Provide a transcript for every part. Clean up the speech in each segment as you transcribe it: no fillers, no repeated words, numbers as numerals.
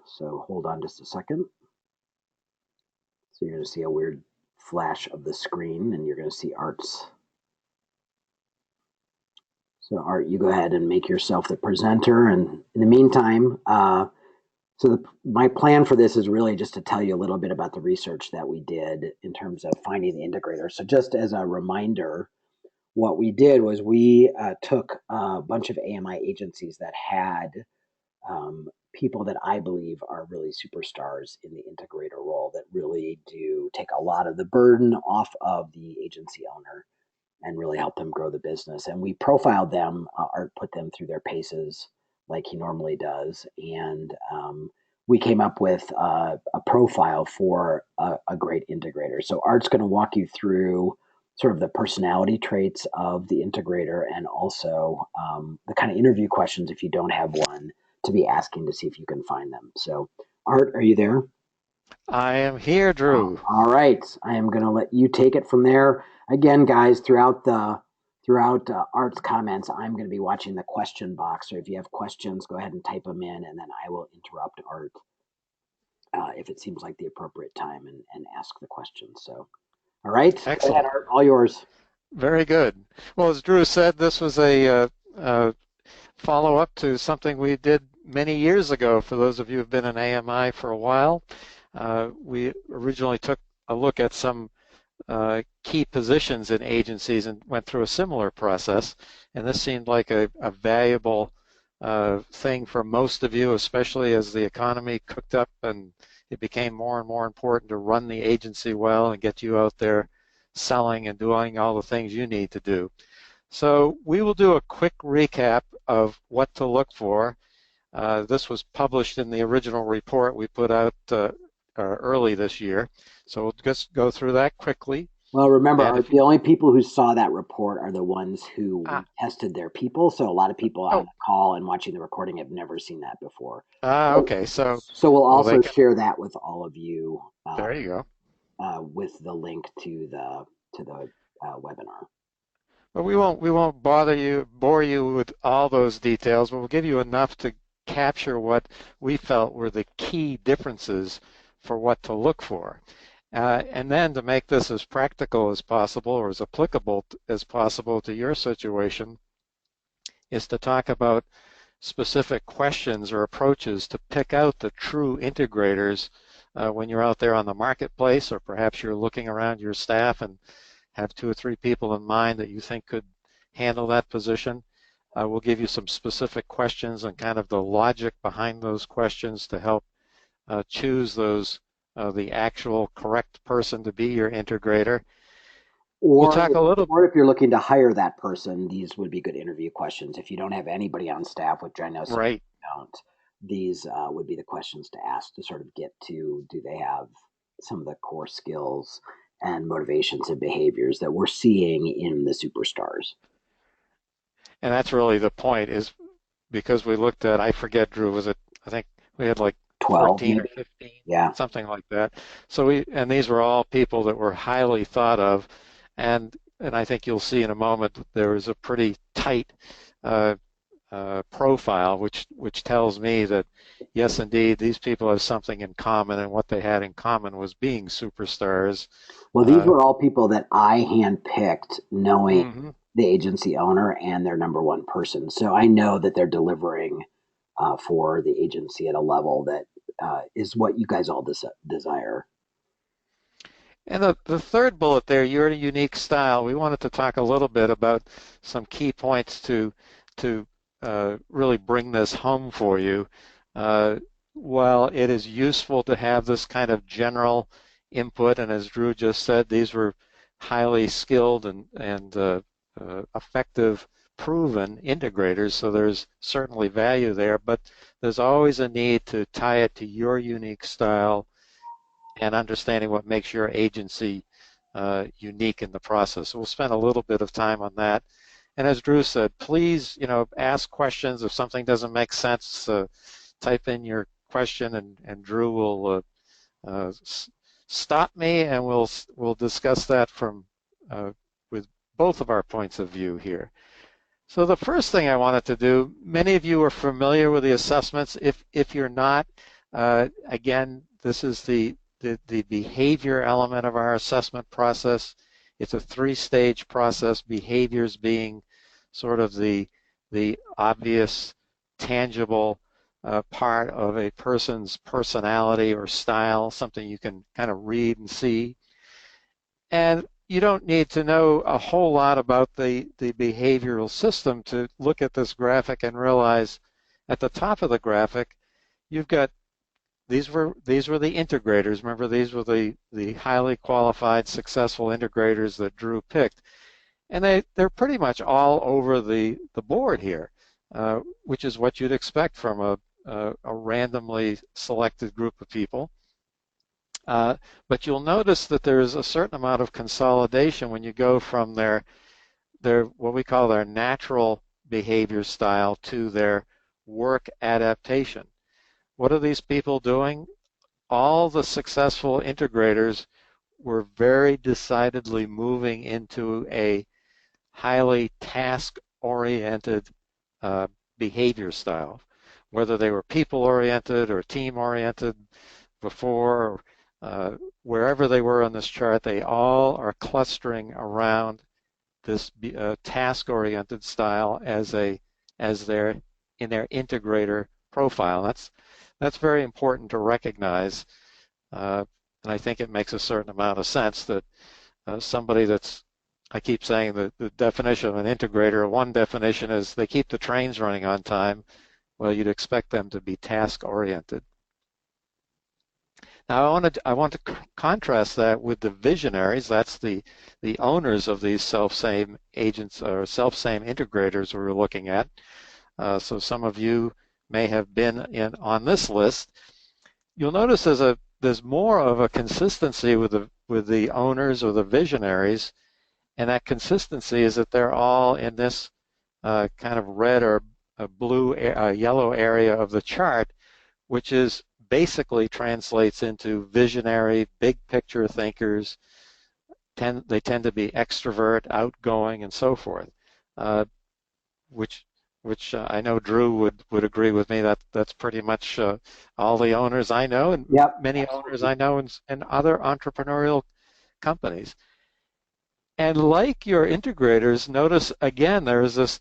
So hold on just a second. So you're going to see a weird flash of the screen, and you're going to see Art's. So Art, you go ahead and make yourself the presenter. And in the meantime, my plan for this is really just to tell you a little bit about the research that we did in terms of finding the integrator. So just as a reminder, what we did was we took a bunch of AMI agencies that had people that I believe are really superstars in the integrator role that really do take a lot of the burden off of the agency owner and really help them grow the business. And we profiled them, or put them through their paces like he normally does. And we came up with a profile for a great integrator. So Art's going to walk you through sort of the personality traits of the integrator and also the kind of interview questions, if you don't have one, to be asking to see if you can find them. So Art, are you there? I am here, Drew. All right, I am going to let you take it from there. Again, guys, throughout Art's comments, I'm going to be watching the question box. So if you have questions, go ahead and type them in, and then I will interrupt Art if it seems like the appropriate time and ask the question. So, all right, go ahead, Excellent. Art, all yours. Very good. Well, as Drew said, this was a follow-up to something we did many years ago. For those of you who've been in AMI for a while, we originally took a look at some key positions in agencies and went through a similar process. And this seemed like a valuable thing for most of you, especially as the economy cooked up and it became more and more important to run the agency well and get you out there selling and doing all the things you need to do. So we will do a quick recap of what to look for. This was published in the original report we put out early this year. So we'll just go through that quickly. Well, remember, And Art, if the you, only people who saw that report are the ones who ah, tested their people. So a lot of people on oh, the call and watching the recording have never seen that before. okay. So, So we'll well, they also can, share that with all of you there you go. with the link to the webinar. But we won't bore you with all those details, but we'll give you enough to capture what we felt were the key differences for what to look for. And then to make this as practical as possible or as applicable as possible to your situation is to talk about specific questions or approaches to pick out the true integrators when you're out there on the marketplace, or perhaps you're looking around your staff and have 2 or 3 people in mind that you think could handle that position. We'll give you some specific questions and kind of the logic behind those questions to help choose the actual correct person to be your integrator. We'll Or talk a little, or if you're looking to hire that person, these would be good interview questions. If you don't have anybody on staff, which I know some right. don't, these would be the questions to ask to sort of get to, do they have some of the core skills and motivations and behaviors that we're seeing in the superstars. And that's really the point, is because we looked at, I forget, Drew, was it, I think we had like 12 14 or maybe? 15, Yeah. something like that. And these were all people that were highly thought of. And I think you'll see in a moment that there was a pretty tight uh, profile, which tells me that, yes, indeed, these people have something in common, and what they had in common was being superstars. Well, these Uh, were all people that I handpicked knowing mhm. the agency owner and their number one person. So I know that they're delivering for the agency at a level that is what you guys all desire. And the third bullet there, your unique style, we wanted to talk a little bit about some key points to really bring this home for you. Uh, while it is useful to have this kind of general input, and as Drew just said, these were highly skilled and effective, proven integrators, so there's certainly value there, but there's always a need to tie it to your unique style and understanding what makes your agency unique in the process. So we'll spend a little bit of time on that. And as Drew said, please, ask questions. If something doesn't make sense, type in your question, and Drew will stop me, and we'll discuss that from with both of our points of view here. So the first thing I wanted to do, many of you are familiar with the assessments. If you're not, Again, this is the behavior element of our assessment process. It's a three-stage process, behaviors being sort of the obvious, tangible part of a person's personality or style, something you can kind of read and see. And you don't need to know a whole lot about the behavioral system to look at this graphic and realize at the top of the graphic, you've got these were the integrators. Remember, these were the highly qualified, successful integrators that Drew picked, and they're pretty much all over the board here, which is what you'd expect from a randomly selected group of people. But you'll notice that there is a certain amount of consolidation when you go from their what we call their natural behavior style to their work adaptation. What are these people doing? All the successful integrators were very decidedly moving into a highly task-oriented behavior style, whether they were people-oriented or team-oriented before, wherever they were on this chart, they all are clustering around this task-oriented style as their in their integrator profile. That's very important to recognize, and I think it makes a certain amount of sense that somebody that's, I keep saying the definition of an integrator, one definition is they keep the trains running on time. Well, you'd expect them to be task-oriented. Now, I want to contrast that with the visionaries. That's the owners of these self-same agents or self-same integrators we're looking at. So some of you may have been on this list. You'll notice there's more of a consistency with the owners or the visionaries, and that consistency is that they're all in this kind of red or blue, yellow area of the chart, which is basically translates into visionary, big picture thinkers. They tend to be extrovert, outgoing, and so forth, which I know Drew would agree with me that that's pretty much all the owners I know, and Yep. many owners I know in other entrepreneurial companies. And like your integrators, notice again there is this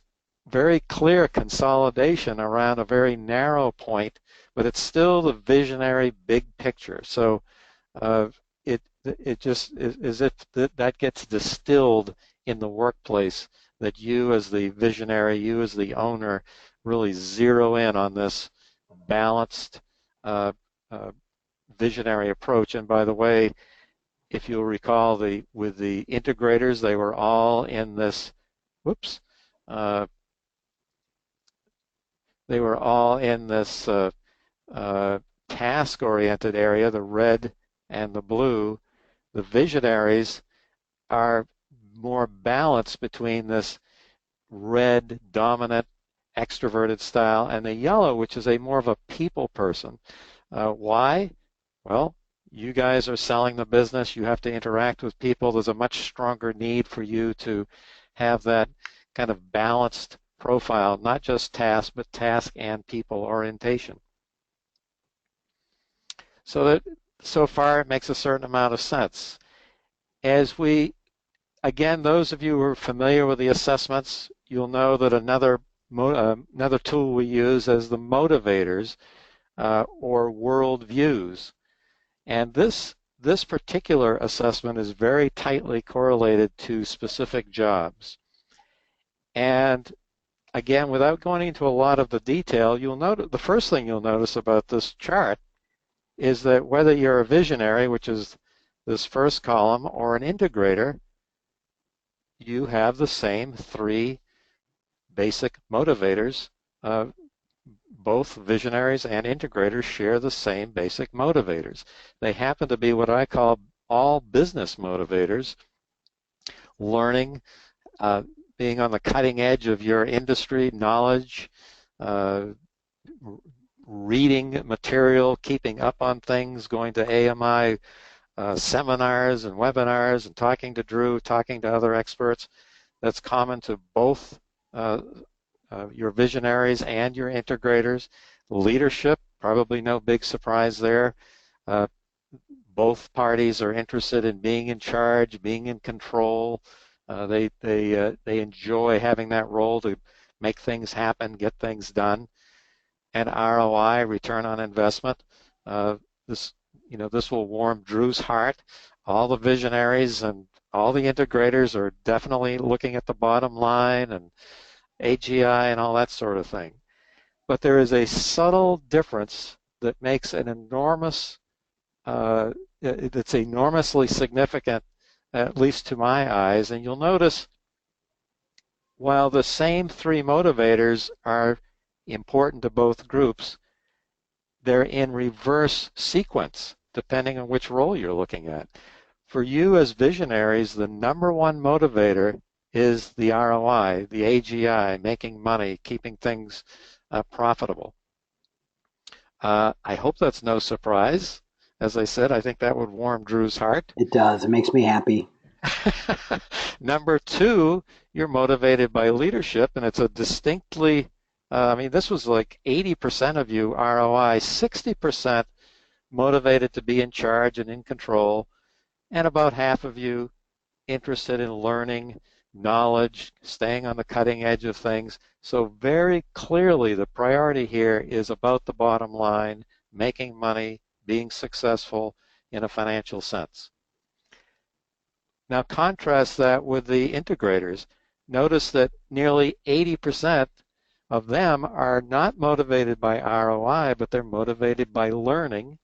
very clear consolidation around a very narrow point, but it's still the visionary big picture. So it just is as if that gets distilled in the workplace, that you as the visionary, you as the owner, really zero in on this balanced visionary approach. And by the way, if you'll recall, with the integrators, they were all in this, whoops, they were all in this task-oriented area, the red and the blue. The visionaries are more balanced between this red, dominant, extroverted style and the yellow, which is a more of a people person. Why? Well, you guys are selling the business. You have to interact with people. There's a much stronger need for you to have that kind of balanced profile, not just task, but task and people orientation. So far it makes a certain amount of sense. As again, those of you who are familiar with the assessments, you'll know that another tool we use is the motivators or world views. And this particular assessment is very tightly correlated to specific jobs. And again, without going into a lot of the detail, you'll notice the first thing you'll notice about this chart is that whether you're a visionary, which is this first column, or an integrator, you have the same three basic motivators. Both visionaries and integrators share the same basic motivators. They happen to be what I call all business motivators: learning, being on the cutting edge of your industry knowledge, reading material, keeping up on things, going to AMI seminars and webinars, and talking to Drew, talking to other experts. That's common to both your visionaries and your integrators. Leadership, probably no big surprise there. Uh, both parties are interested in being in charge, being in control. They enjoy having that role to make things happen, get things done. And ROI, return on investment. Uh, this this will warm Drew's heart. All the visionaries and all the integrators are definitely looking at the bottom line and AGI and all that sort of thing. But there is a subtle difference that makes an enormous it's enormously significant, at least to my eyes. And you'll notice while the same three motivators are important to both groups, they're in reverse sequence, depending on which role you're looking at. For you as visionaries, the number one motivator is the ROI, the AGI, making money, keeping things profitable. I hope that's no surprise. As I said, I think that would warm Drew's heart. It does. It makes me happy. Number two, you're motivated by leadership, and it's a distinctly, I mean, this was like 80% of you ROI, 60% motivated to be in charge and in control, and about half of you interested in learning, knowledge, staying on the cutting edge of things. So very clearly the priority here is about the bottom line, making money, being successful in a financial sense. Now contrast that with the integrators. Notice that nearly 80% of them are not motivated by ROI, but they're motivated by learning.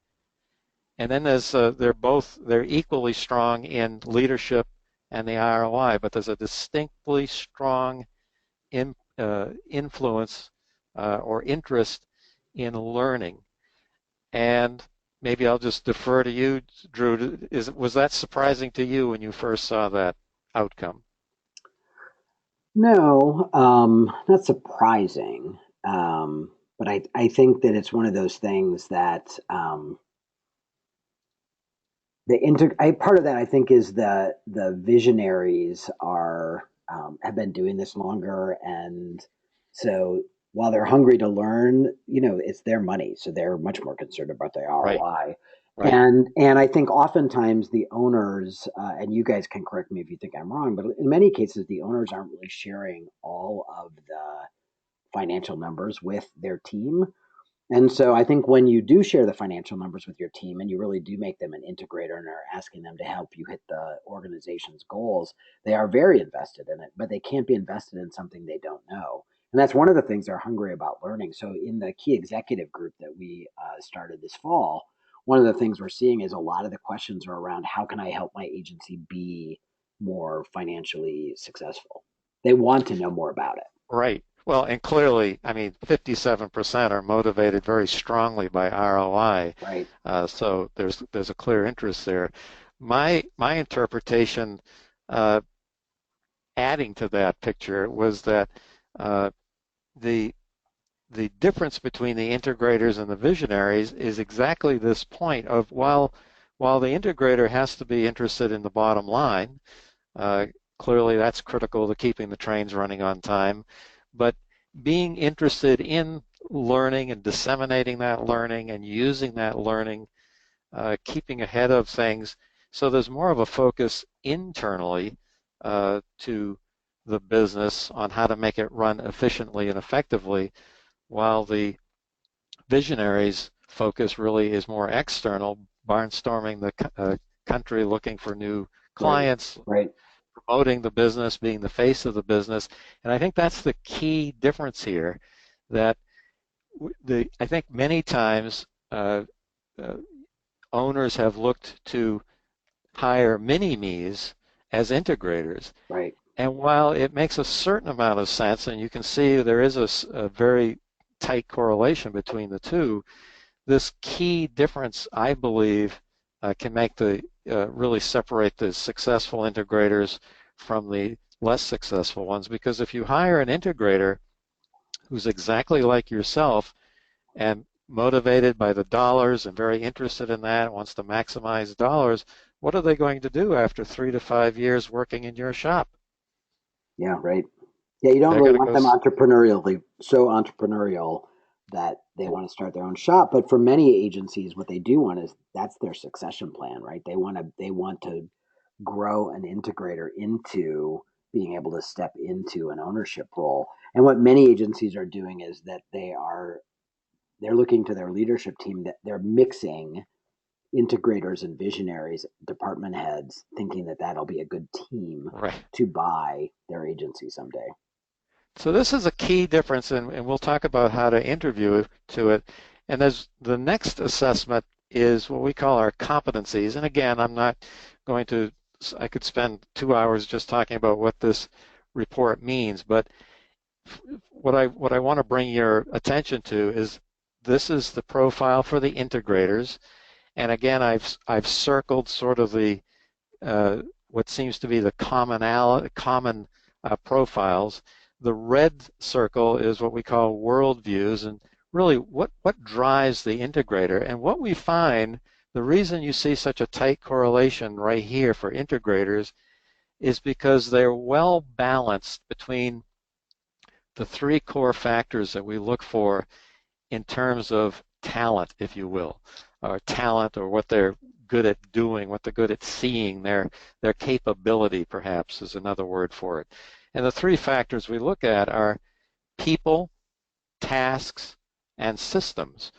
And then they're equally strong in leadership and the ROI, but there's a distinctly strong influence or interest in learning. And maybe I'll just defer to you, Drew. Was that surprising to you when you first saw that outcome? No, not surprising. But I think that it's one of those things that part of that I think is the visionaries are have been doing this longer, and so while they're hungry to learn, it's their money, so they're much more concerned about the Right, ROI. right. And I think oftentimes the owners, and you guys can correct me if you think I'm wrong, but in many cases the owners aren't really sharing all of the financial numbers with their team. And so I think when you do share the financial numbers with your team and you really do make them an integrator and are asking them to help you hit the organization's goals, they are very invested in it, but they can't be invested in something they don't know. And that's one of the things they're hungry about learning. So in the key executive group that we started this fall, one of the things we're seeing is a lot of the questions are around how can I help my agency be more financially successful? They want to know more about it. Right. Well, and clearly, I mean, 57% are motivated very strongly by ROI. Right. So there's a clear interest there. My interpretation, uh, adding to that picture, was that uh, the the difference between the integrators and the visionaries is exactly this point of while the integrator has to be interested in the bottom line, uh, clearly that's critical to keeping the trains running on time, but being interested in learning and disseminating that learning and using that learning, keeping ahead of things. So there's more of a focus internally to the business on how to make it run efficiently and effectively, while the visionaries' focus really is more external, barnstorming the country, looking for new Right. clients, Right. promoting the business, being the face of the business. And I think that's the key difference here, that I think many times uh, owners have looked to hire mini-me's as integrators. Right. And while it makes a certain amount of sense, and you can see there is a very tight correlation between the two, this key difference, I believe, can make the really separate the successful integrators from the less successful ones. Because if you hire an integrator who's exactly like yourself and motivated by the dollars and very interested in that, wants to maximize dollars, what are they going to do after 3 to 5 years working in your shop? Yeah. Right. Yeah. You don't They're really going to want go. them entrepreneurially, so entrepreneurial that they want to start their own shop. But for many agencies, what they do want is that's their succession plan, right? They want to grow an integrator into being able to step into an ownership role. And what many agencies are doing is that they're looking to their leadership team, that they're mixing integrators and visionaries, department heads, thinking that that'll be a good team Right. to buy their agency someday. So this is a key difference, and we'll talk about how to interview to it. And there's the next assessment is what we call our competencies. And again, I'm not going to, I could spend 2 hours just talking about what this report means, but what I want to bring your attention to is this is the profile for the integrators. And again, I've circled sort of the what seems to be the common profiles. The red circle is what we call worldviews, and really what drives the integrator. And what we find, the reason you see such a tight correlation right here for integrators is because they're well balanced between the three core factors that we look for in terms of talent, if you will, or talent, or what they're good at doing, what they're good at seeing, their capability, perhaps, is another word for it. And the three factors we look at are people, tasks, and systems.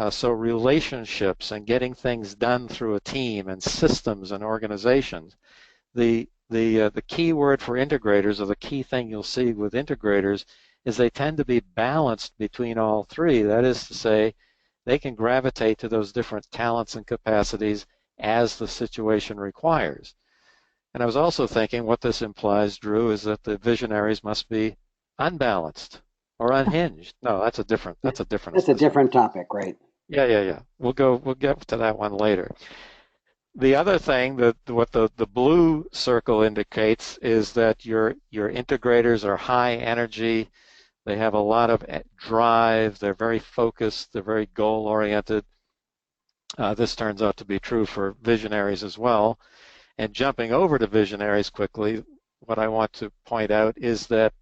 So relationships and getting things done through a team, and systems and organizations. The key word for integrators, or the key thing you'll see with integrators, is they tend to be balanced between all three. That is to say, they can gravitate to those different talents and capacities as the situation requires. And I was also thinking what this implies, Drew, is that the visionaries must be unbalanced or unhinged. No, that's a different That's a assessment. different topic, right? Yeah. We'll get to that one later. The other thing that what the blue circle indicates is that your integrators are high energy. They have a lot of drive. They're very focused. They're very goal oriented. This turns out to be true for visionaries as well. And jumping over to visionaries quickly, what I want to point out is that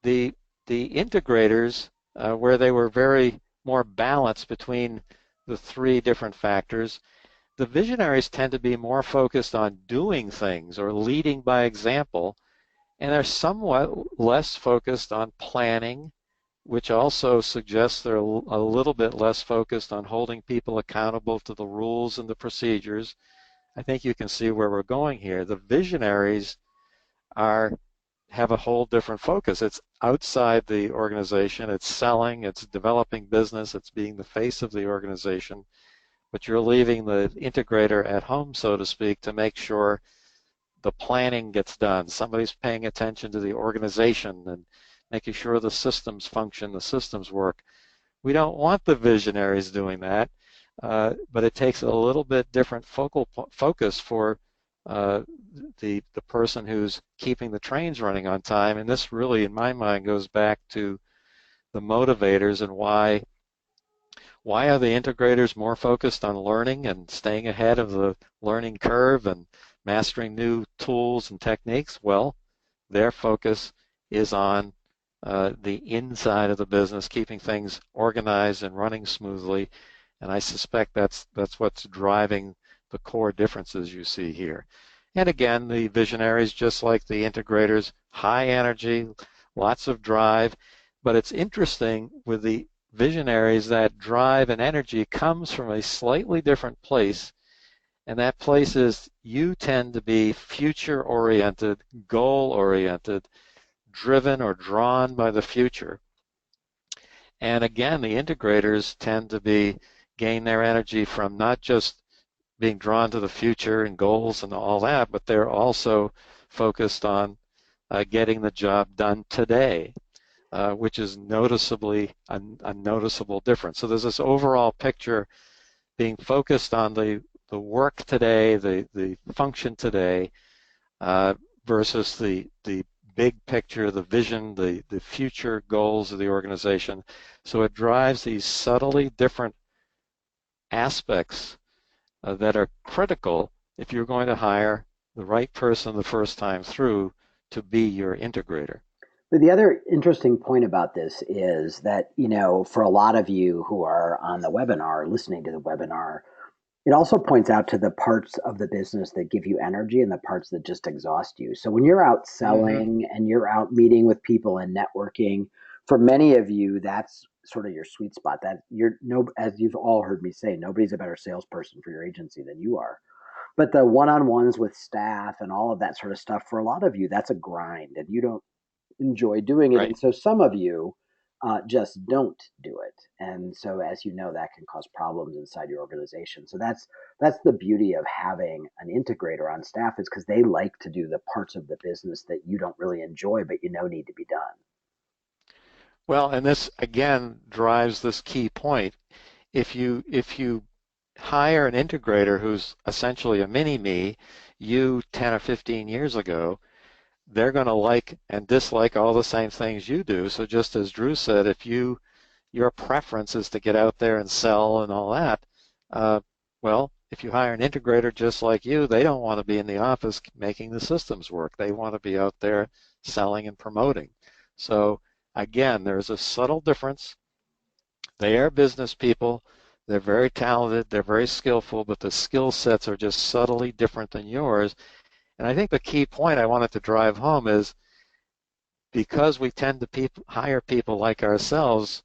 the the integrators, where they were very more balanced between the three different factors, the visionaries tend to be more focused on doing things or leading by example, and they're somewhat less focused on planning, which also suggests they're a little bit less focused on holding people accountable to the rules and the procedures. I think you can see where we're going here. The visionaries are have a whole different focus. It's outside the organization, it's selling, it's developing business, it's being the face of the organization, but you're leaving the integrator at home, so to speak, to make sure the planning gets done. Somebody's paying attention to the organization and making sure the systems function, the systems work. We don't want the visionaries doing that, but it takes a little bit different focus for uh, the person who's keeping the trains running on time. And this really, in my mind, goes back to the motivators and why are the integrators more focused on learning and staying ahead of the learning curve and mastering new tools and techniques? Well, their focus is on the inside of the business, keeping things organized and running smoothly. And I suspect that's what's driving the core differences you see here. And again, the visionaries, just like the integrators, high energy, lots of drive. But it's interesting with the visionaries that drive and energy comes from a slightly different place, and that place is you tend to be future oriented, goal oriented, driven or drawn by the future. And again, the integrators tend to be gain their energy from not just being drawn to the future and goals and all that, but they're also focused on getting the job done today, which is noticeably a noticeable difference. So there's this overall picture being focused on the work today, the function today, uh, versus the big picture, the vision, the future goals of the organization. So it drives these subtly different aspects that are critical if you're going to hire the right person the first time through to be your integrator. But the other interesting point about this is that, for a lot of you who are on the webinar, listening to the webinar, it also points out to the parts of the business that give you energy and the parts that just exhaust you. So when you're out Hmm. selling and you're out meeting with people and networking, for many of you, that's sort of your sweet spot. That you're no, as you've all heard me say, nobody's a better salesperson for your agency than you are. But the one-on-ones with staff and all of that sort of stuff, for a lot of you, that's a grind, and you don't enjoy doing it. Right. And so some of you just don't do it. And so, as you know, that can cause problems inside your organization. So that's the beauty of having an integrator on staff, is because they like to do the parts of the business that you don't really enjoy, but need to be done. Well, and this again drives this key point. If you hire an integrator who's essentially a mini me, you 10 or 15 years ago, they're going to like and dislike all the same things you do. So just as Drew said, if your preference is to get out there and sell and all that, uh, well, if you hire an integrator just like you, they don't want to be in the office making the systems work. They want to be out there selling and promoting. So again, there's a subtle difference. They are business people. They're very talented. They're very skillful, but the skill sets are just subtly different than yours. And I think the key point I wanted to drive home is because we tend to hire people like ourselves,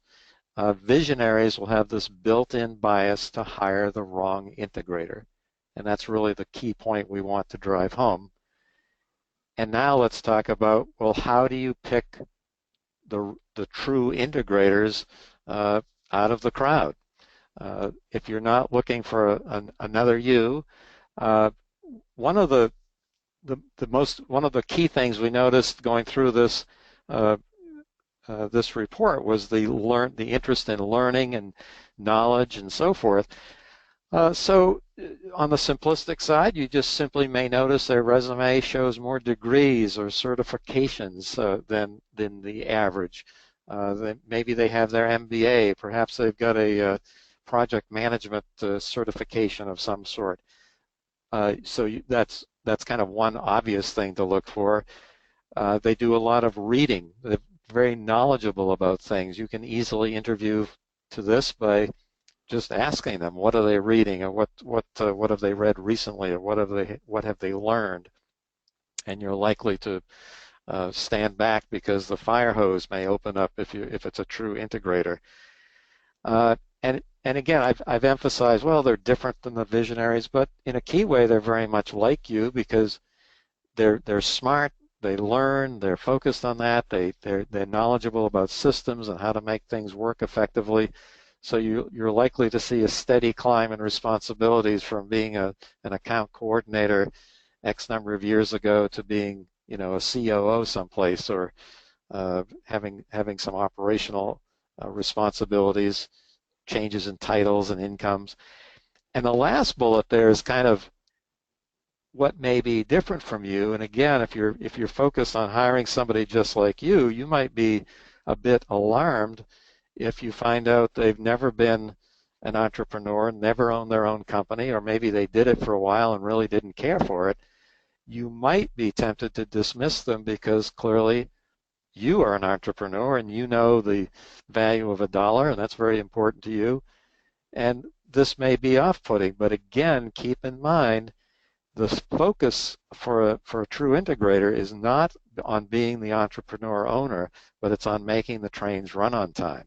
visionaries will have this built-in bias to hire the wrong integrator. And that's really the key point we want to drive home. And now let's talk about, well, how do you pick the true integrators uh, out of the crowd? If you're not looking for another you, uh, one of one of the key things we noticed going through uh, this report was the interest in learning and knowledge and so forth. So on the simplistic side, you just simply may notice their resume shows more degrees or certifications than the average. Maybe they have their MBA. Perhaps they've got a project management certification of some sort. That's kind of one obvious thing to look for. They do a lot of reading. They're very knowledgeable about things. You can easily interview to this by just asking them what are they reading, or what have they read recently, or what have they learned, and you're likely to stand back because the fire hose may open up if it's a true integrator. And again, I've emphasized, well, they're different than the visionaries, but in a key way they're very much like you because they're smart, they learn, they're focused on that, they're knowledgeable about systems and how to make things work effectively. So you're likely to see a steady climb in responsibilities from being an account coordinator X number of years ago to being, a COO someplace, or having some operational responsibilities, changes in titles and incomes. And the last bullet there is kind of what may be different from you. And again, if you're focused on hiring somebody just like you might be a bit alarmed if you find out they've never been an entrepreneur, never owned their own company, or maybe they did it for a while and really didn't care for it. You might be tempted to dismiss them because clearly you are an entrepreneur and you know the value of a dollar, and that's very important to you. And this may be off-putting, but again, keep in mind the focus for a true integrator is not on being the entrepreneur owner, but it's on making the trains run on time.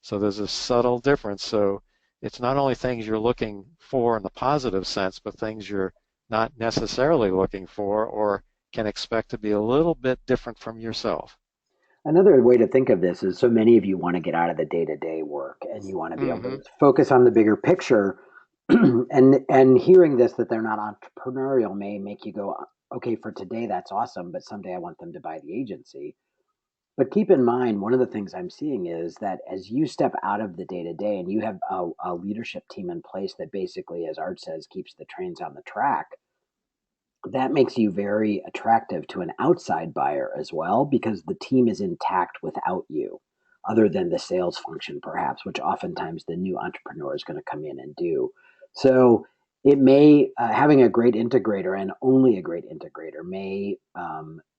So there's a subtle difference. So it's not only things you're looking for in the positive sense, but things you're not necessarily looking for or can expect to be a little bit different from yourself. Another way to think of this is, so many of you want to get out of the day-to-day work and you want to be able Mm-hmm. to focus on the bigger picture. And hearing this, that they're not entrepreneurial, may make you go, okay, for today that's awesome, but someday I want them to buy the agency. But keep in mind, one of the things I'm seeing is that as you step out of the day to day and you have a leadership team in place that basically, as Art says, keeps the trains on the track, that makes you very attractive to an outside buyer as well, because the team is intact without you, other than the sales function, perhaps, which oftentimes the new entrepreneur is going to come in and do. So it may having a great integrator and only a great integrator may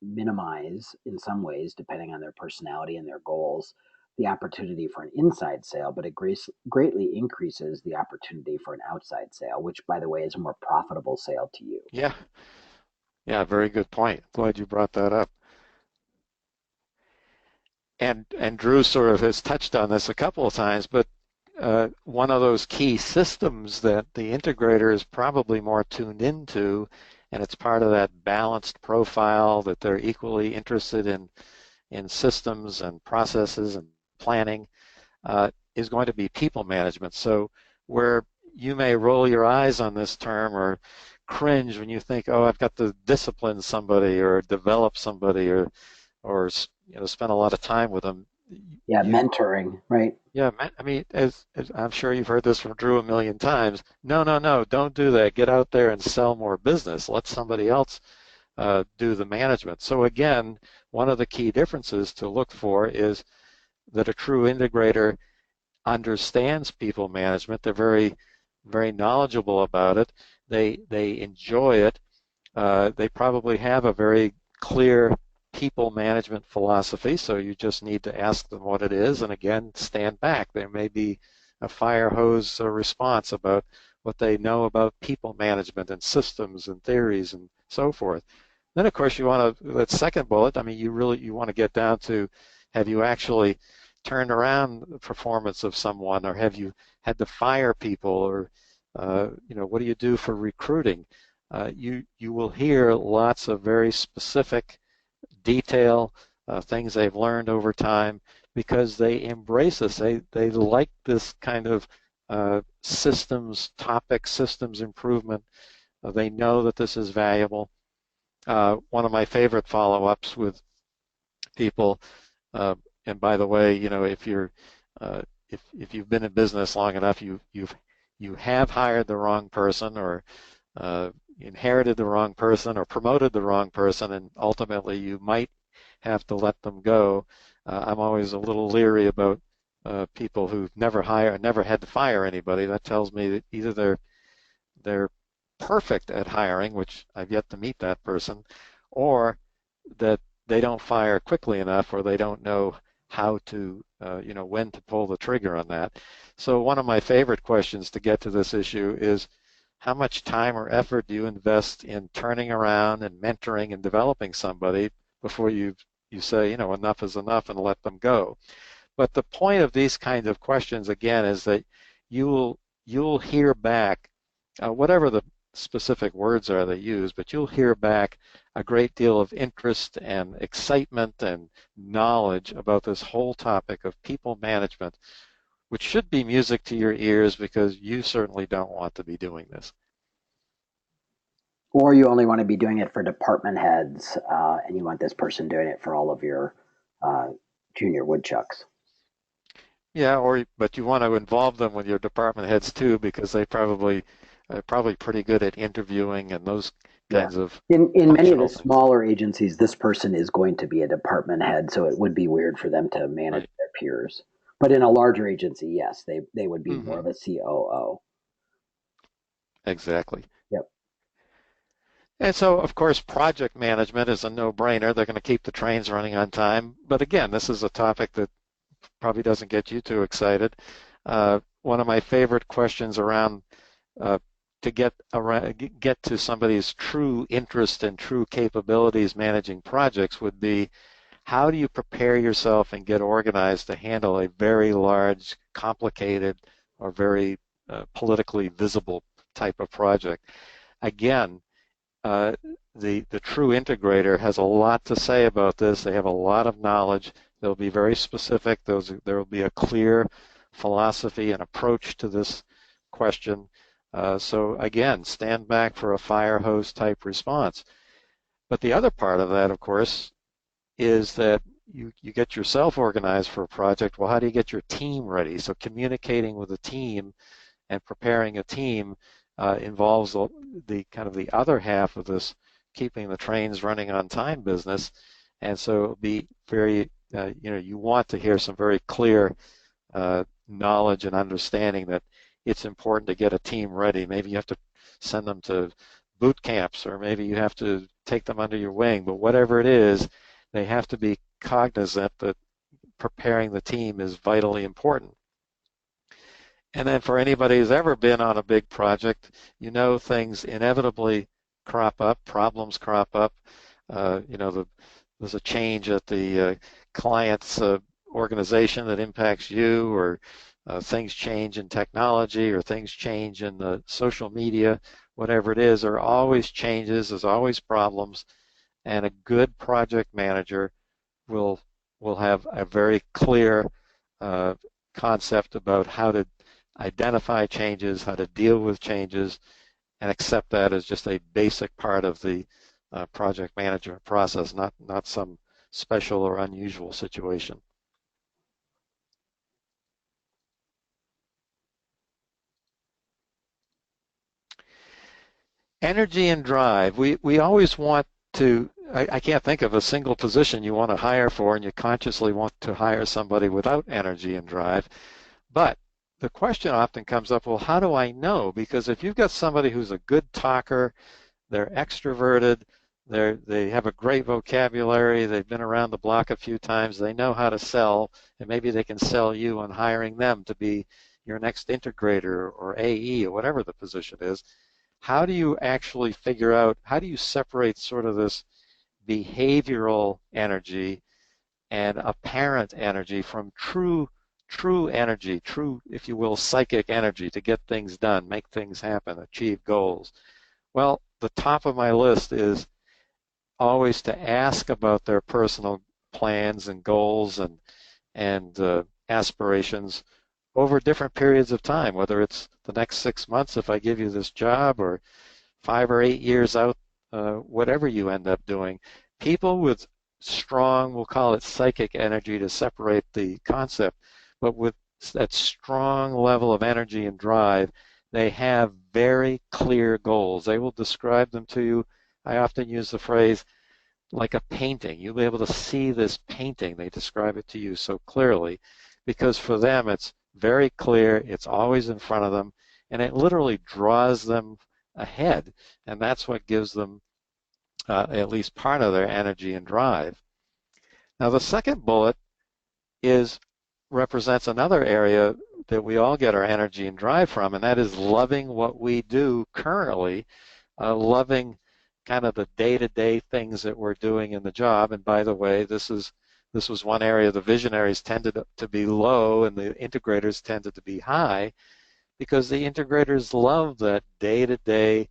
minimize in some ways, depending on their personality and their goals, the opportunity for an inside sale, but it greatly increases the opportunity for an outside sale, which, by the way, is a more profitable sale to you. Yeah, yeah, very good point. Glad you brought that up. And Drew sort of has touched on this a couple of times, but one of those key systems that the integrator is probably more tuned into, and it's part of that balanced profile that they're equally interested in systems and processes and planning, is going to be people management. So where you may roll your eyes on this term or cringe when you think, oh, I've got to discipline somebody or develop somebody or spend a lot of time with them. Yeah, You mentoring, right? Yeah, I mean, as I'm sure you've heard this from Drew a million times. No, no, no, don't do that. Get out there and sell more business. Let somebody else do the management. So again, one of the key differences to look for is that a true integrator understands people management. They're very, very knowledgeable about it. They enjoy it. They probably have a very clear people management philosophy, so you just need to ask them what it is, and again, stand back. There may be a fire hose response about what they know about people management and systems and theories and so forth. Then, of course, you want to, that second bullet, I mean, you want to get down to, have you actually turned around the performance of someone, or have you had to fire people, or what do you do for recruiting? You will hear lots of very specific detail, things they've learned over time, because they embrace this. They like this kind of systems topic, systems improvement. They know that this is valuable. One of my favorite follow-ups with people, uh, and by the way, if you're if you've been in business long enough, you have hired the wrong person, or inherited the wrong person, or promoted the wrong person, and ultimately you might have to let them go. I'm always a little leery about people who never had to fire anybody. That tells me that either they're perfect at hiring, which I've yet to meet that person, or that they don't fire quickly enough, or they don't know how to, when to pull the trigger on that. So one of my favorite questions to get to this issue is, how much time or effort do you invest in turning around and mentoring and developing somebody before you say, enough is enough and let them go? But the point of these kinds of questions, again, is that you'll hear back, whatever the specific words are they use, but you'll hear back a great deal of interest and excitement and knowledge about this whole topic of people management, which should be music to your ears, because you certainly don't want to be doing this. Or you only want to be doing it for department heads, and you want this person doing it for all of your uh, junior woodchucks. Yeah, but you want to involve them with your department heads too, because they probably are probably pretty good at interviewing and those Yeah. kinds of In many of the functional things. smaller agencies, this person is going to be a department head, so it would be weird for them to manage Right. their peers. But in a larger agency, yes, they would be more Hmm. of a COO. Exactly. Yep. And so, of course, project management is a no-brainer. They're going to keep the trains running on time. But again, this is a topic that probably doesn't get you too excited. One of my favorite questions around uh, to get to somebody's true interest and true capabilities managing projects would be, how do you prepare yourself and get organized to handle a very large, complicated, or very politically visible type of project? Again, uh, the true integrator has a lot to say about this. They have a lot of knowledge. They'll be very specific. There will be a clear philosophy and approach to this question. So again, stand back for a fire hose type response. But the other part of that, of course, is that you get yourself organized for a project. Well, how do you get your team ready? So communicating with a team and preparing a team involves the kind of the other half of this keeping the trains running on time business. And so it'll be very, you want to hear some very clear knowledge and understanding that it's important to get a team ready. Maybe you have to send them to boot camps, or maybe you have to take them under your wing. But whatever it is, they have to be cognizant that preparing the team is vitally important. And then for anybody who's ever been on a big project, things inevitably crop up, problems crop up. There's a change at the client's organization that impacts you, or things change in technology, or things change in the social media, whatever it is. There are always changes, there's always problems, and a good project manager will have a very clear uh, concept about how to identify changes, how to deal with changes, and accept that as just a basic part of the project management process, not some special or unusual situation. Energy and drive. We always want to, I can't think of a single position you want to hire for and you consciously want to hire somebody without energy and drive. But the question often comes up, well, how do I know? Because if you've got somebody who's a good talker, they're extroverted, they have a great vocabulary, they've been around the block a few times, they know how to sell, and maybe they can sell you on hiring them to be your next integrator or AE or whatever the position is. How do you actually figure out, how do you separate sort of this behavioral energy and apparent energy from true energy, true, if you will, psychic energy to get things done, make things happen, achieve goals? Well, the top of my list is always to ask about their personal plans and goals and aspirations over different periods of time, whether it's the next 6 months if I give you this job, or 5 or 8 years out, whatever you end up doing. People with strong, we'll call it psychic energy to separate the concept, but with that strong level of energy and drive, they have very clear goals. They will describe them to you. I often use the phrase like a painting. You'll be able to see this painting. They describe it to you so clearly because for them it's very clear, it's always in front of them, and it literally draws them ahead. And that's what gives them at least part of their energy and drive. Now the second bullet represents another area that we all get our energy and drive from, and that is loving what we do currently, loving kind of the day-to-day things that we're doing in the job. And by the way, this was one area the visionaries tended to be low and the integrators tended to be high, because the integrators love that day-to-day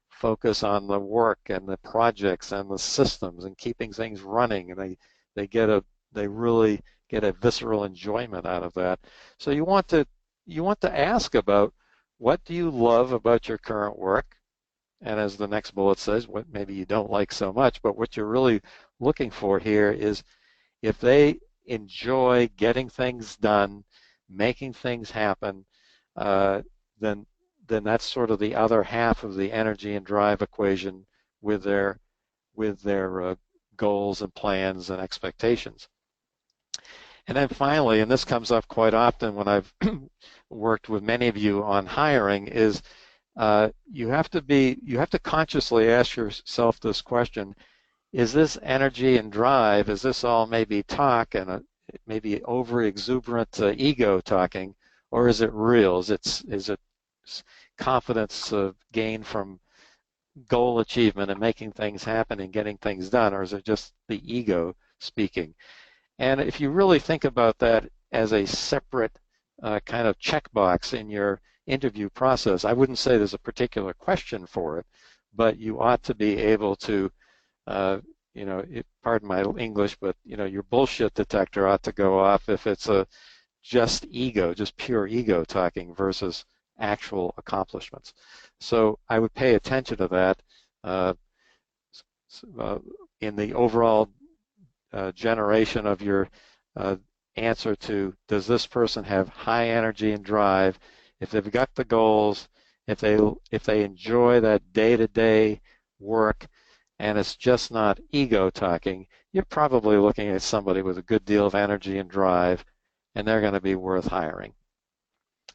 focus on the work and the projects and the systems and keeping things running, and they really get a visceral enjoyment out of that. So you want to ask about, what do you love about your current work? And as the next bullet says, what maybe you don't like so much, but what you're really looking for here is if they enjoy getting things done, making things happen, then that's sort of the other half of the energy and drive equation with their goals and plans and expectations. And then finally, and this comes up quite often when I've worked with many of you on hiring, is you have to consciously ask yourself this question: is this energy and drive? Is this all maybe talk and maybe over exuberant ego talking, or is it real? Is it confidence gained from goal achievement and making things happen and getting things done, or is it just the ego speaking? And if you really think about that as a separate kind of checkbox in your interview process, I wouldn't say there's a particular question for it, but you ought to be able to, pardon my English, but your bullshit detector ought to go off if it's just ego, just pure ego talking versus actual accomplishments. So I would pay attention to that in the overall generation of your answer to, does this person have high energy and drive? If they've got the goals, if they enjoy that day-to-day work, and it's just not ego talking, you're probably looking at somebody with a good deal of energy and drive, and they're going to be worth hiring.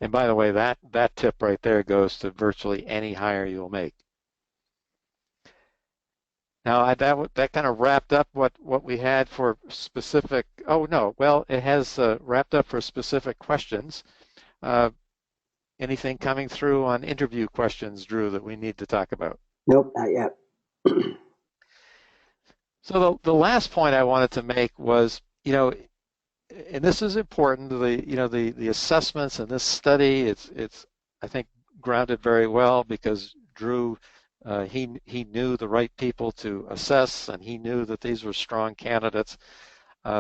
And by the way, that tip right there goes to virtually any hire you'll make. Now, that kind of wrapped up what we had for specific. Oh no, well, it has wrapped up for specific questions. Uh, Anything coming through on interview questions, Drew, that we need to talk about? Nope, not yet. So the last point I wanted to make was, and this is important, the assessments in this study, it's I think grounded very well because Drew he knew the right people to assess, and he knew that these were strong candidates.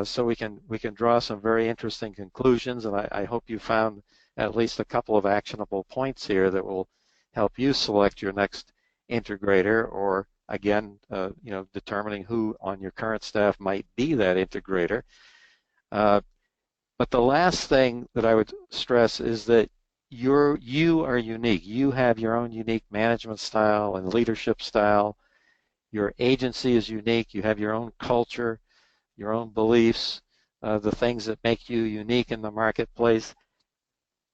So we can draw some very interesting conclusions, and I hope you found at least a couple of actionable points here that will help you select your next integrator, or again, determining who on your current staff might be that integrator. Uh, but the last thing that I would stress is that you are unique. You have your own unique management style and leadership style. Your agency is unique. You have your own culture, your own beliefs, the things that make you unique in the marketplace,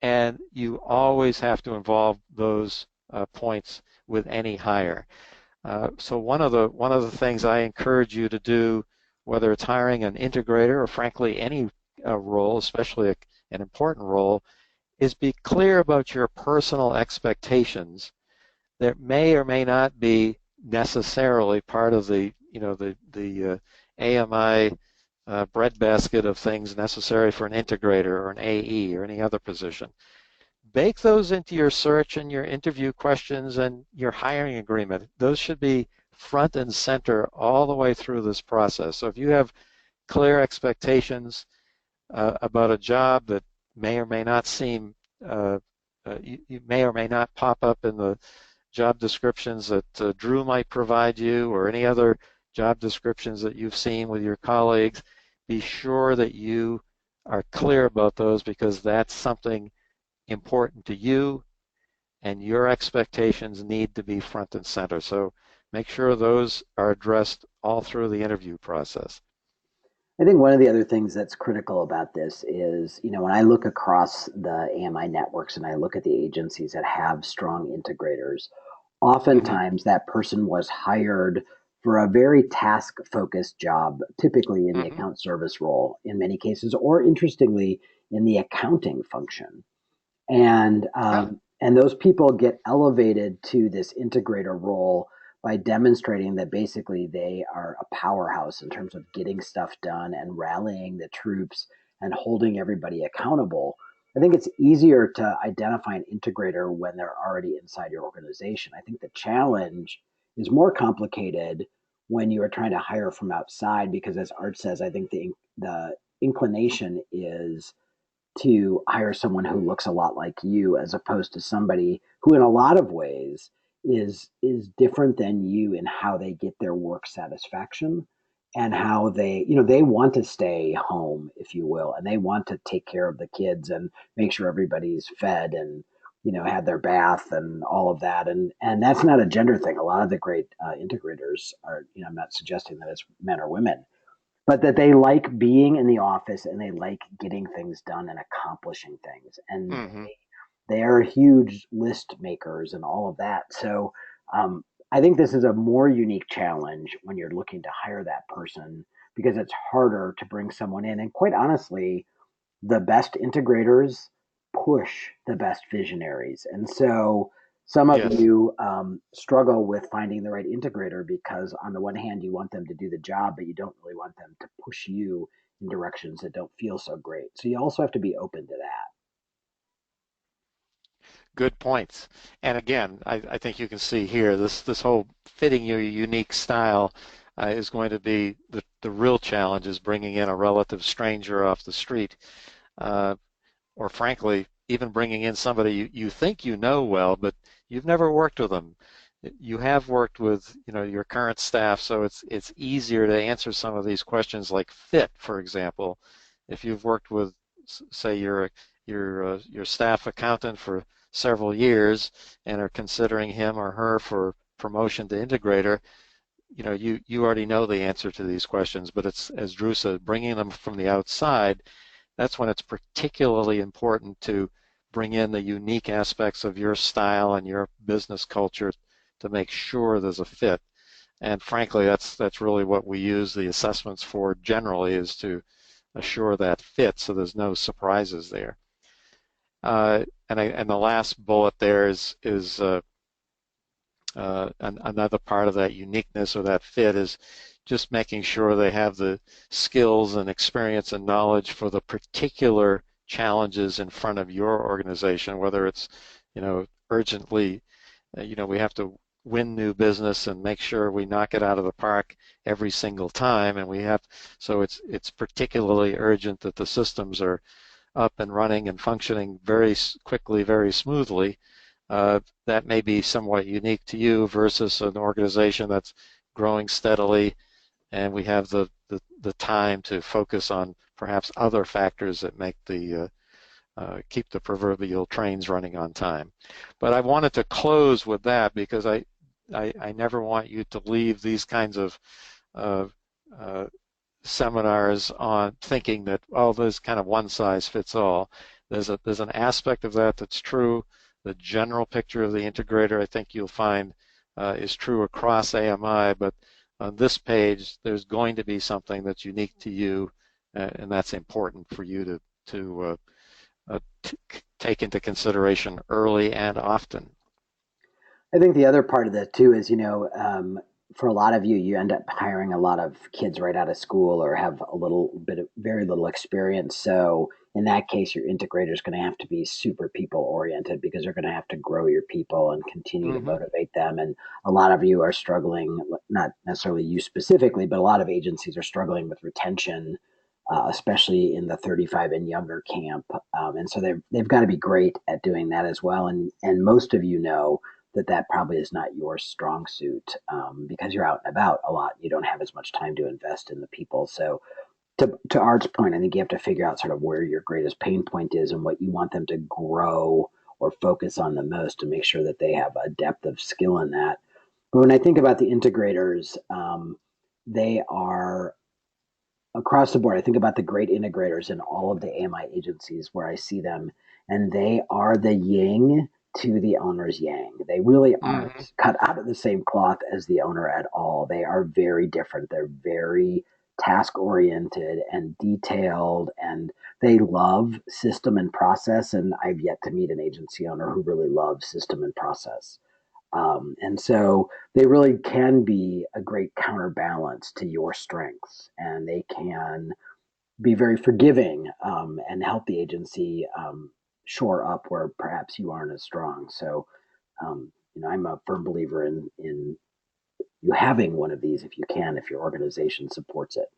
and you always have to involve those points with any hire. So one of the things I encourage you to do, whether it's hiring an integrator or frankly any role, especially an important role, is be clear about your personal expectations that may or may not be necessarily part of the AMI breadbasket of things necessary for an integrator or an AE or any other position. Bake those into your search and your interview questions and your hiring agreement. Those should be front and center all the way through this process. So if you have clear expectations about a job that may or may not seem, you may or may not pop up in the job descriptions that Drew might provide you or any other job descriptions that you've seen with your colleagues, be sure that you are clear about those, because that's something important to you, and your expectations need to be front and center. So make sure those are addressed all through the interview process. I think one of the other things that's critical about this is, when I look across the AMI networks and I look at the agencies that have strong integrators, Mm-hmm. oftentimes that person was hired for a very task focused job, typically in the Mm-hmm. account service role in many cases, or interestingly, in the accounting function. Ah, And those people get elevated to this integrator role by demonstrating that basically they are a powerhouse in terms of getting stuff done and rallying the troops and holding everybody accountable. I think it's easier to identify an integrator when they're already inside your organization. I think the challenge is more complicated when you are trying to hire from outside, because as Art says, I think the inclination is to hire someone who looks a lot like you, as opposed to somebody who in a lot of ways is different than you in how they get their work satisfaction, and how they want to stay home, if you will, and they want to take care of the kids and make sure everybody's fed and had their bath and all of that. And that's not a gender thing. A lot of the great integrators are, I'm not suggesting that it's men or women, but that they like being in the office and they like getting things done and accomplishing things. And mm-hmm. they are huge list makers and all of that. So I think this is a more unique challenge when you're looking to hire that person, because it's harder to bring someone in. And quite honestly, the best integrators push the best visionaries. And so some of Yes. you struggle with finding the right integrator because, on the one hand, you want them to do the job, but you don't really want them to push you in directions that don't feel so great. So you also have to be open to that. Good points. And again, I think you can see here this whole fitting your unique style is going to be the real challenge, is bringing in a relative stranger off the street, uh, or frankly, even bringing in somebody you think you know well, but you've never worked with them. You have worked with your current staff, so it's easier to answer some of these questions like fit, for example. If you've worked with, say, your staff accountant for several years and are considering him or her for promotion to integrator, you already know the answer to these questions. But it's, as Drew said, bringing them from the outside. That's when it's particularly important to bring in the unique aspects of your style and your business culture to make sure there's a fit. And frankly, that's really what we use the assessments for generally, is to assure that fit so there's no surprises there. And the last bullet there is another part of that uniqueness or that fit is just making sure they have the skills and experience and knowledge for the particular challenges in front of your organization, whether it's, urgently, we have to win new business and make sure we knock it out of the park every single time, and so it's particularly urgent that the systems are up and running and functioning very quickly, very smoothly. That may be somewhat unique to you versus an organization that's growing steadily, and we have the time to focus on perhaps other factors that make keep the proverbial trains running on time. But I wanted to close with that because I never want you to leave these kinds of uh, uh, seminars on thinking that, oh, there's kind of one size fits all. There's an aspect of that that's true. The general picture of the integrator, I think you'll find, is true across AMI, but on this page, there's going to be something that's unique to you, and that's important for you to take into consideration early and often. I think the other part of that too is, for a lot of you, you end up hiring a lot of kids right out of school or have a little bit of very little experience. So in that case, your integrator is going to have to be super people oriented because you're going to have to grow your people and continue to Mm-hmm. motivate them. And a lot of you are struggling, not necessarily you specifically, but a lot of agencies are struggling with retention. Especially in the 35 and younger camp, and so they've got to be great at doing that as well. And most of you know that probably is not your strong suit, because you're out and about a lot. You don't have as much time to invest in the people. So to Art's point, I think you have to figure out sort of where your greatest pain point is and what you want them to grow or focus on the most to make sure that they have a depth of skill in that. But when I think about the integrators, they are across the board. I think about the great integrators in all of the AMI agencies where I see them, and they are the yin to the owner's yang. They really Mm-hmm. aren't cut out of the same cloth as the owner at all. They are very different. They're very task oriented and detailed, and they love system and process. And I've yet to meet an agency owner who really loves system and process. And so they really can be a great counterbalance to your strengths, and they can be very forgiving, and help the agency shore up where perhaps you aren't as strong. So, I'm a firm believer in you having one of these if you can, if your organization supports it.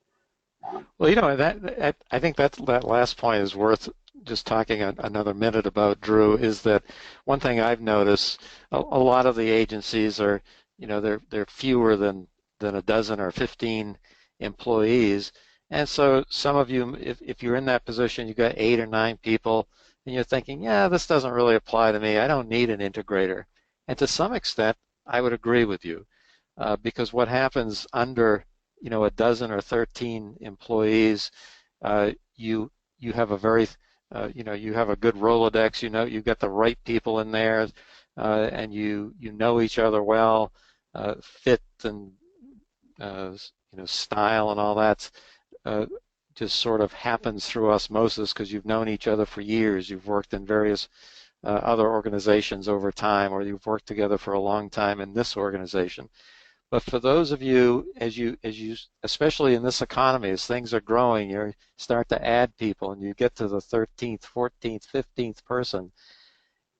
Um, Well, that I think that last point is worth just talking another minute about, Drew, is that one thing I've noticed, a lot of the agencies are, they're fewer than a dozen or 15 employees. And so some of you, if you're in that position, you've got 8 or 9 people, and you're thinking, yeah, this doesn't really apply to me. I don't need an integrator. And to some extent, I would agree with you, because what happens under a dozen or 13 employees, uh, you you have a very you have a good Rolodex. You've got the right people in there, and you know each other well. Fit and style and all that uh, just sort of happens through osmosis because you've known each other for years. You've worked in various other organizations over time, or you've worked together for a long time in this organization. But for those of you, as you, especially in this economy, as things are growing, you start to add people, and you get to the 13th, 14th, 15th person.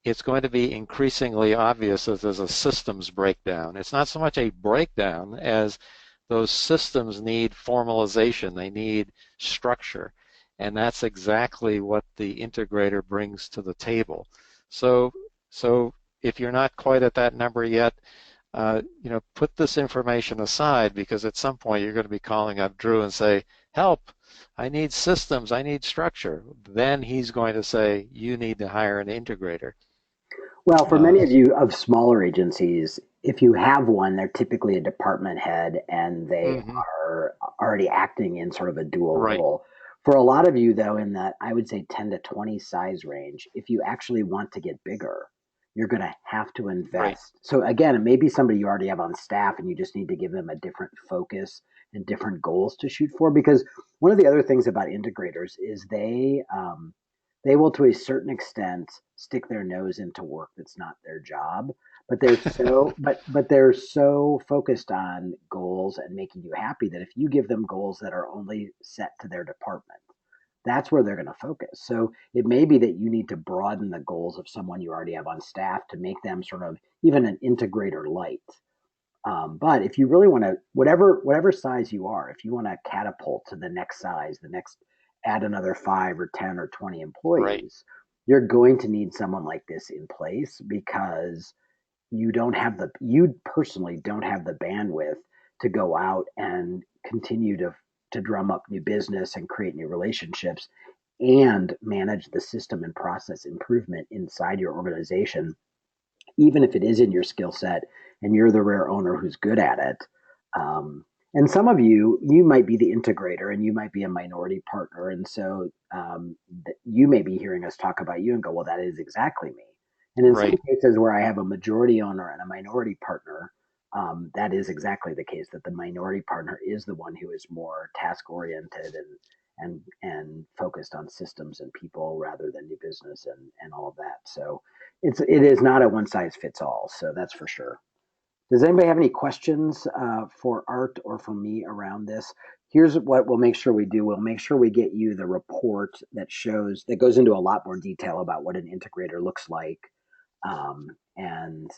It's going to be increasingly obvious that there's a systems breakdown. It's not so much a breakdown as those systems need formalization. They need structure, and that's exactly what the integrator brings to the table. So, so if you're not quite at that number yet, put this information aside, because at some point you're going to be calling up Drew and say, help, I need systems, I need structure. Then he's going to say, you need to hire an integrator. Well, for Uh, many of you of smaller agencies, if you have one, they're typically a department head and they mhm, are already acting in sort of a dual right. role. For a lot of you, though, in that I would say 10 to 20 size range, if you actually want to get bigger, you're going to have to Right, invest. So, again, it may be somebody you already have on staff and you just need to give them a different focus and different goals to shoot for. Because one of the other things about integrators is they will, to a certain extent, stick their nose into work that's not their job. But they're so focused on goals and making you happy that if you give them goals that are only set to their department, that's where they're going to focus. So it may be that you need to broaden the goals of someone you already have on staff to make them sort of even an integrator light. But if you really want to, whatever size you are, if you want to catapult to the next size, the next add another 5 or 10 or 20 right, employees, you're going to need someone like this in place because you personally don't have the bandwidth to go out and continue to drum up new business and create new relationships and manage the system and process improvement inside your organization, even if it is in your skill set and you're the rare owner who's good at it. And some of you might be the integrator and you might be a minority partner. And so you may be hearing us talk about you and go, well, that is exactly me. And in some right, cases where I have a majority owner and a minority partner, that is exactly the case, that the minority partner is the one who is more task oriented and focused on systems and people rather than new business and all of that. So it is not a one size fits all. So that's for sure. Does anybody have any questions for Art or for me around this? Here's what we'll make sure we do. We'll make sure we get you the report that goes into a lot more detail about what an integrator looks like, and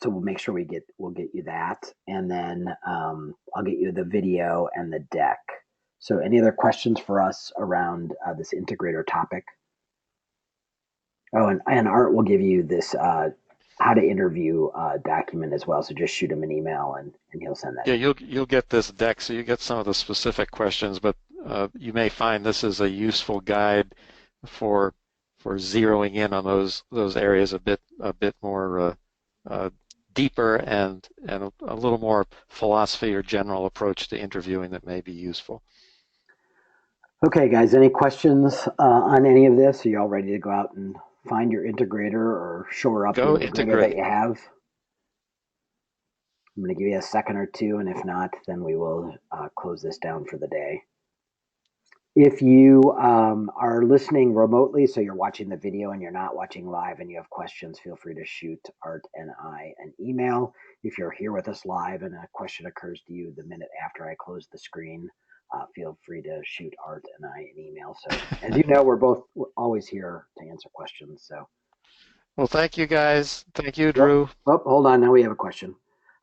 so we'll make sure we'll get you that, and then I'll get you the video and the deck. So, any other questions for us around this integrator topic? Oh, and Art will give you this how to interview document as well. So just shoot him an email and he'll send that yeah. to you. You'll get this deck, so you get some of the specific questions, but you may find this is a useful guide for zeroing in on those areas a bit more uh, deeper and a little more philosophy or general approach to interviewing that may be useful. Okay, guys, any questions on any of this? Are you all ready to go out and find your integrator or shore up the Go integrator that integrate. you have? I'm going to give you a second or two, and if not, then we will close this down for the day. If you are listening remotely, so you're watching the video and you're not watching live and you have questions, feel free to shoot Art and I an email. If you're here with us live and a question occurs to you the minute after I close the screen, feel free to shoot Art and I an email. So, as you know, we're always here to answer questions. So, Well, thank you guys. Thank you, yep. Drew. Oh, hold on. Now we have a question.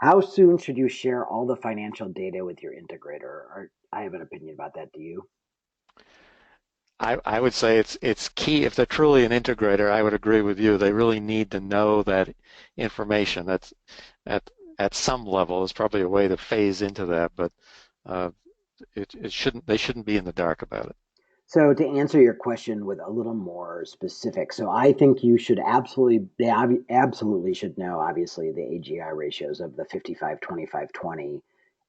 How soon should you share all the financial data with your integrator? Or, I have an opinion about that. Do you? I would say it's key. If they're truly an integrator, I would agree with you. They really need to know that information. That's at at some level. There's probably a way to phase into that, but uh, it shouldn't. They shouldn't be in the dark about it. So to answer your question with a little more specific, so I think you should absolutely should know, obviously, the AGI ratios of the 55, 25, 20.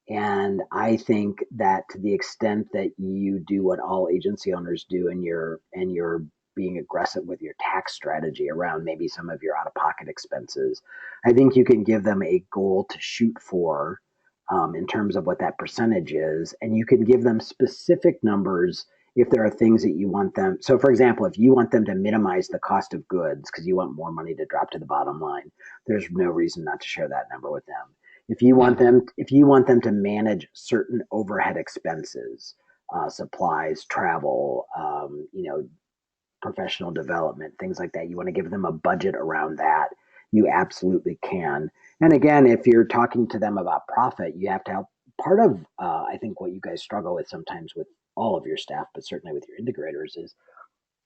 And I think that to the extent that you do what all agency owners do and you're being aggressive with your tax strategy around maybe some of your out-of-pocket expenses, I think you can give them a goal to shoot for in terms of what that percentage is, and you can give them specific numbers if there are things that you want them. So, for example, if you want them to minimize the cost of goods because you want more money to drop to the bottom line, there's no reason not to share that number with them. Hmm. If you want them to manage certain overhead expenses, supplies, travel, professional development, things like that, you want to give them a budget around that, you absolutely can. And again, if you're talking to them about profit, you have to help. Part of, I think, what you guys struggle with sometimes with all of your staff, but certainly with your integrators, is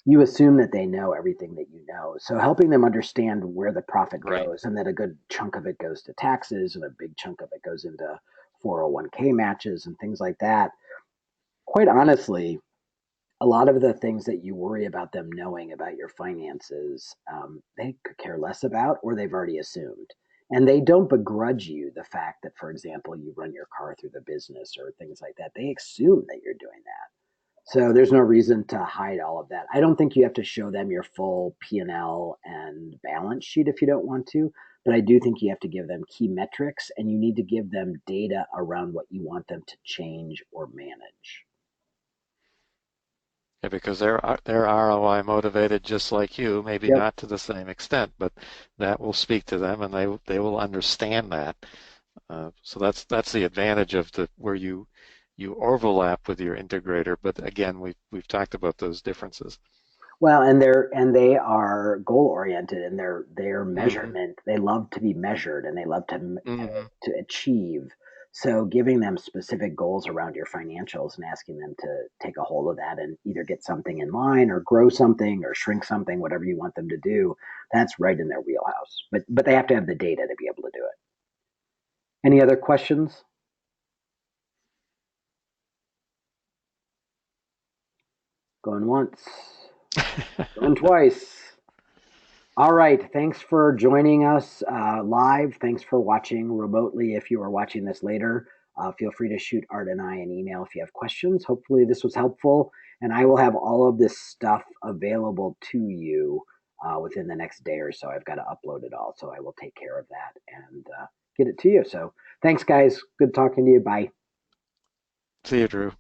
you assume that they know everything that you know. So helping them understand where the profit Right. goes and that a good chunk of it goes to taxes and a big chunk of it goes into 401k matches and things like that. Quite honestly, a lot of the things that you worry about them knowing about your finances, they could care less about or they've already assumed. And they don't begrudge you the fact that, for example, you run your car through the business or things like that. They assume that you're doing that. So there's no reason to hide all of that. I don't think you have to show them your full P&L and balance sheet if you don't want to, but I do think you have to give them key metrics and you need to give them data around what you want them to change or manage. Yeah, because they're ROI motivated just like you, maybe Yep. not to the same extent, but that will speak to them and they will understand that. So that's the advantage of the where you overlap with your integrator. But again, we've talked about those differences. Well, and they are goal oriented and their Hmm. measurement. They love to be measured and they love Hmm. to achieve. So giving them specific goals around your financials and asking them to take a hold of that and either get something in line or grow something or shrink something, whatever you want them to do, that's right in their wheelhouse. But they have to have the data to be able to do it. Any other questions? Going once, going twice. All right. Thanks for joining us live. Thanks for watching remotely. If you are watching this later, feel free to shoot Art and I an email if you have questions. Hopefully, this was helpful. And I will have all of this stuff available to you within the next day or so. I've got to upload it all. So I will take care of that and get it to you. So thanks, guys. Good talking to you. Bye. See you, Drew.